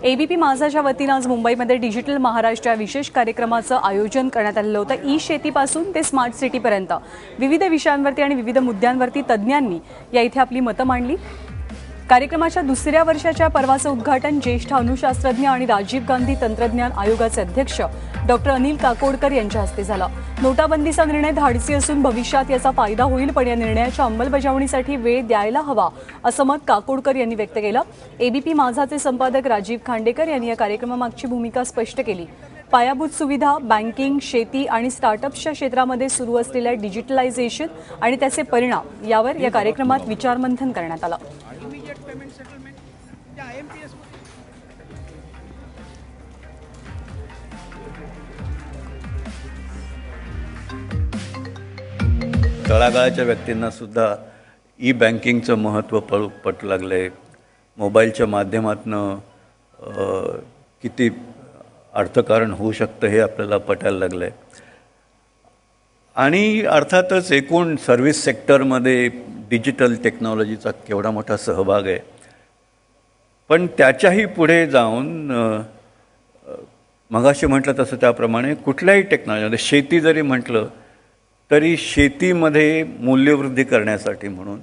ABP माझाच्या वतीनं आज मुंबईमध्ये डिजिटल महाराष्ट्र विशेष कार्यक्रमाचं आयोजन करण्यात आलेलं होतं। ई शेतीपासून ते स्मार्ट सिटीपर्यंत विविध विषयांवरती आणि विविध मुद्द्यांवरती तज्ज्ञांनी या इथे आपली मतं मांडली। कार्यक्रमाच्या दुसऱ्या वर्षाच्या पर्वाचं उद्घाटन ज्येष्ठ अणुशास्त्रज्ञ आणि राजीव गांधी तंत्रज्ञान आयोगाचे अध्यक्ष डॉक्टर अनिल काकोडकर यांच्या हस्ते झालं। नोटाबंदीचा निर्णय धाडसी असून भविष्यात याचा फायदा होईल, पण या निर्णयाच्या अंमलबजावणीसाठी वेळ द्यायला हवा असं मत काकोडकर यांनी व्यक्त केलं। एबीपी माझाचे संपादक राजीव खांडेकर यांनी या कार्यक्रमामागची भूमिका स्पष्ट केली। पायाभूत सुविधा, बँकिंग, शेती आणि स्टार्टअप्सच्या क्षेत्रामध्ये सुरू असलेल्या डिजिटलायझेशन आणि त्याचे परिणाम यावर या कार्यक्रमात विचारमंथन करण्यात आलं। तळागाळाच्या व्यक्तींना सुद्धा ई बँकिंगचं महत्त्व पटू लागलं आहे। मोबाईलच्या माध्यमातून किती अर्थकारण होऊ शकतं हे आपल्याला पटायला लागलं आहे। आणि अर्थातच एकूण सर्व्हिस सेक्टरमध्ये डिजिटल टेक्नॉलॉजीचा केवढा मोठा सहभाग आहे। पण त्याच्याही पुढे जाऊन मगाशी म्हटलं तसं त्याप्रमाणे कुठल्याही टेक्नॉलॉजी, शेती जरी म्हटलं तरी शेतीमध्ये मूल्यवृद्धी करण्यासाठी म्हणून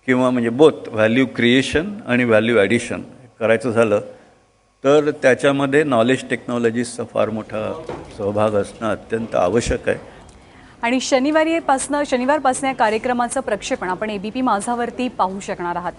किंवा म्हणजे बोथ व्हॅल्यू क्रिएशन आणि व्हॅल्यू ॲडिशन करायचं झालं तर त्याच्यामध्ये नॉलेज टेक्नॉलॉजीचा फार मोठा सहभाग असणं अत्यंत आवश्यक आहे। आणि शनिवारपासून या कार्यक्रमाचं प्रक्षेपण आपण एबीपी माझावरती पाहू शकणार आहात।